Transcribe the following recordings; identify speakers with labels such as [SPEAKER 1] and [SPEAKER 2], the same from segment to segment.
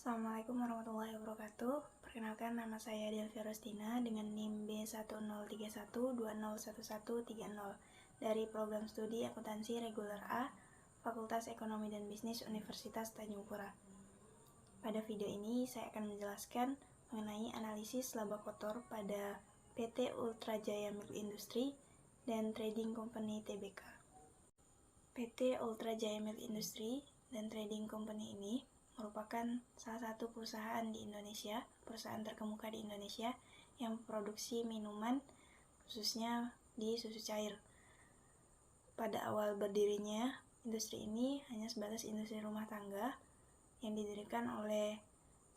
[SPEAKER 1] Assalamualaikum warahmatullahi wabarakatuh. Perkenalkan, nama saya Delvia Rostina dengan NIM B1031201130 dari program studi akuntansi reguler A, Fakultas Ekonomi dan Bisnis Universitas Tanjung Pura. Pada video ini saya akan menjelaskan mengenai analisis laba kotor pada PT Ultra Jaya Milk Industry dan Trading Company Tbk. PT Ultra Jaya Milk Industry dan Trading Company ini merupakan salah satu perusahaan di Indonesia, perusahaan terkemuka di Indonesia yang memproduksi minuman, khususnya di susu cair. Pada awal berdirinya, industri ini hanya sebatas industri rumah tangga yang didirikan oleh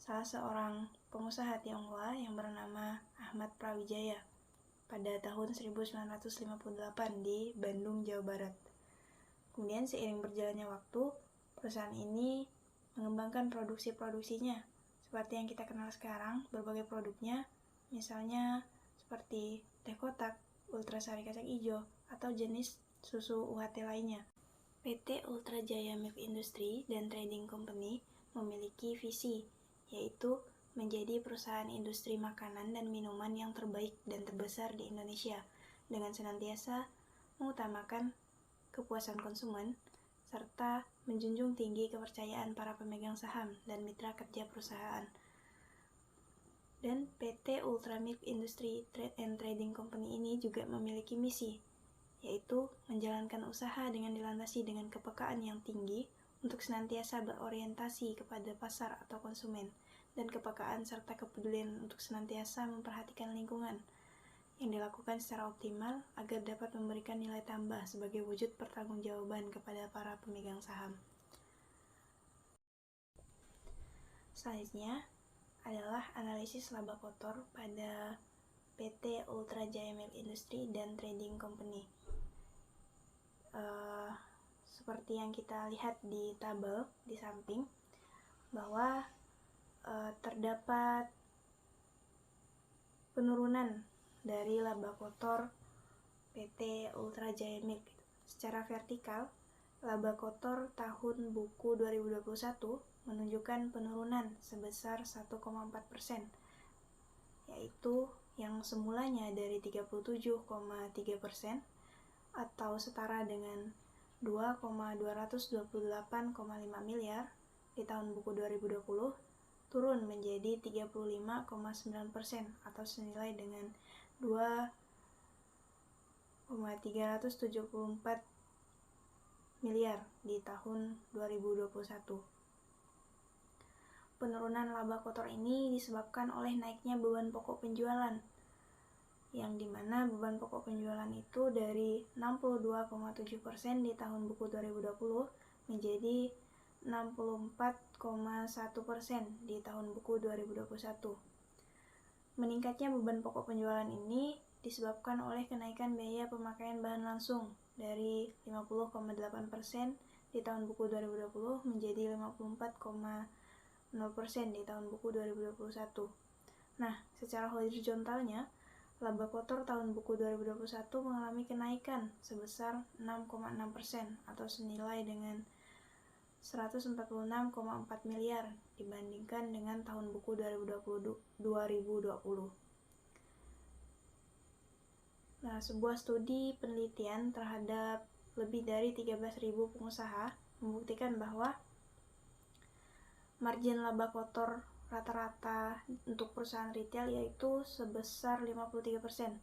[SPEAKER 1] salah seorang pengusaha Tionghoa yang bernama Ahmad Prawijaya pada tahun 1958 di Bandung, Jawa Barat. Kemudian seiring berjalannya waktu, perusahaan ini mengembangkan produksinya seperti yang kita kenal sekarang, berbagai produknya, misalnya seperti teh kotak, ultrasari kacang hijau, atau jenis susu UHT lainnya. PT Ultra Jaya Milk Industry dan Trading Company memiliki visi, yaitu menjadi perusahaan industri makanan dan minuman yang terbaik dan terbesar di Indonesia, dengan senantiasa mengutamakan kepuasan konsumen, serta menjunjung tinggi kepercayaan para pemegang saham dan mitra kerja perusahaan. Dan PT Ultra Milk Industry and Trading Company ini juga memiliki misi, yaitu menjalankan usaha dengan dilandasi dengan kepekaan yang tinggi untuk senantiasa berorientasi kepada pasar atau konsumen, dan kepekaan serta kepedulian untuk senantiasa memperhatikan lingkungan, yang dilakukan secara optimal agar dapat memberikan nilai tambah sebagai wujud pertanggungjawaban kepada para pemegang saham. Selanjutnya adalah analisis laba kotor pada PT Ultra Jaya Milk Industry dan Trading Company. Seperti yang kita lihat di tabel di samping, bahwa terdapat penurunan dari laba kotor PT Ultra Jaya Milk. Secara vertikal, laba kotor tahun buku 2021 menunjukkan penurunan sebesar 1,4%, yaitu yang semulanya dari 37,3% atau setara dengan 2,228,5 miliar di tahun buku 2020 turun menjadi 35,9% atau senilai dengan 2,374 miliar di tahun 2021. Penurunan laba kotor ini disebabkan oleh naiknya beban pokok penjualan, yang dimana beban pokok penjualan itu dari 62,7% di tahun buku 2020 menjadi 64,1% di tahun buku 2021. Meningkatnya beban pokok penjualan ini disebabkan oleh kenaikan biaya pemakaian bahan langsung dari 50,8% di tahun buku 2020 menjadi 54,0% di tahun buku 2021. Nah, secara horizontalnya, laba kotor tahun buku 2021 mengalami kenaikan sebesar 6,6% atau senilai dengan 146,4 miliar dibandingkan dengan tahun buku 2020. Nah, sebuah studi penelitian terhadap lebih dari 13.000 pengusaha membuktikan bahwa margin laba kotor rata-rata untuk perusahaan retail yaitu sebesar 53%.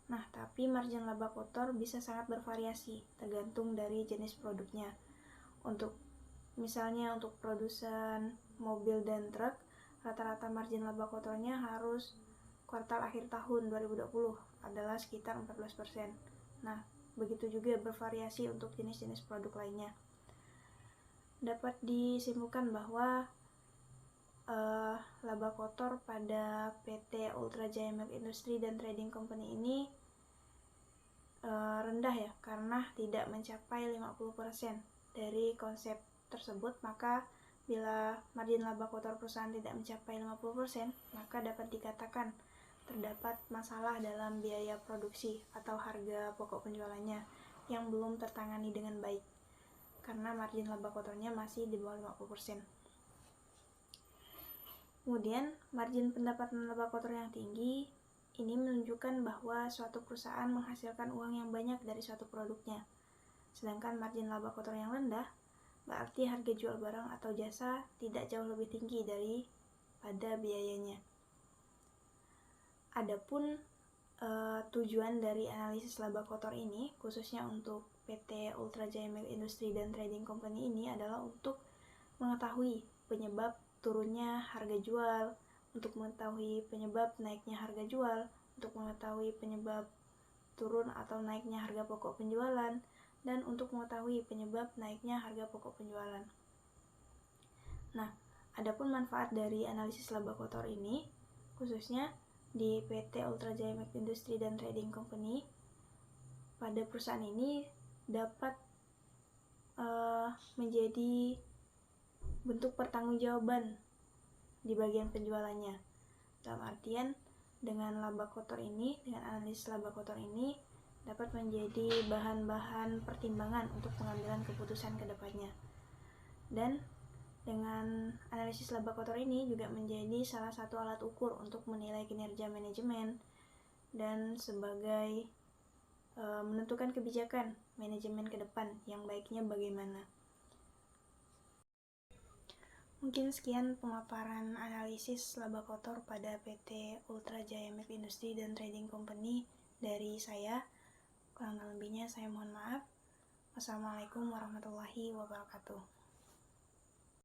[SPEAKER 1] Nah, tapi margin laba kotor bisa sangat bervariasi tergantung dari jenis produknya. Misalnya untuk produsen mobil dan truk, rata-rata margin laba kotornya harus kuartal akhir tahun 2020 adalah sekitar 14%. Nah, begitu juga bervariasi untuk jenis-jenis produk lainnya. Dapat disimpulkan bahwa laba kotor pada PT Ultra Jaya Milk Industry dan Trading Company ini rendah ya, karena tidak mencapai 50% dari konsep tersebut. Maka bila margin laba kotor perusahaan tidak mencapai 50%, maka dapat dikatakan terdapat masalah dalam biaya produksi atau harga pokok penjualannya yang belum tertangani dengan baik, karena margin laba kotornya masih di bawah 50%. Kemudian, margin pendapatan laba kotor yang tinggi ini menunjukkan bahwa suatu perusahaan menghasilkan uang yang banyak dari suatu produknya. Sedangkan margin laba kotor yang rendah berarti harga jual barang atau jasa tidak jauh lebih tinggi daripada biayanya. Adapun tujuan dari analisis laba kotor ini, khususnya untuk PT Ultra Jaya Milk Industry dan Trading Company ini adalah untuk mengetahui penyebab turunnya harga jual, untuk mengetahui penyebab naiknya harga jual, untuk mengetahui penyebab turun atau naiknya harga pokok penjualan, dan untuk mengetahui penyebab naiknya harga pokok penjualan. Nah, adapun manfaat dari analisis laba kotor ini, khususnya di PT Ultra Jaya Milk Industry dan Trading Company, pada perusahaan ini dapat menjadi bentuk pertanggungjawaban di bagian penjualannya. Dalam artian, dengan laba kotor ini, dengan analisis laba kotor ini dapat menjadi bahan-bahan pertimbangan untuk pengambilan keputusan ke depannya. Dan dengan analisis laba kotor ini juga menjadi salah satu alat ukur untuk menilai kinerja manajemen dan sebagai menentukan kebijakan manajemen ke depan yang baiknya bagaimana. Mungkin sekian pemaparan analisis laba kotor pada PT Ultra Jaya Milk Industry dan Trading Company dari saya. Kurang lebihnya saya mohon maaf. Wassalamualaikum warahmatullahi wabarakatuh.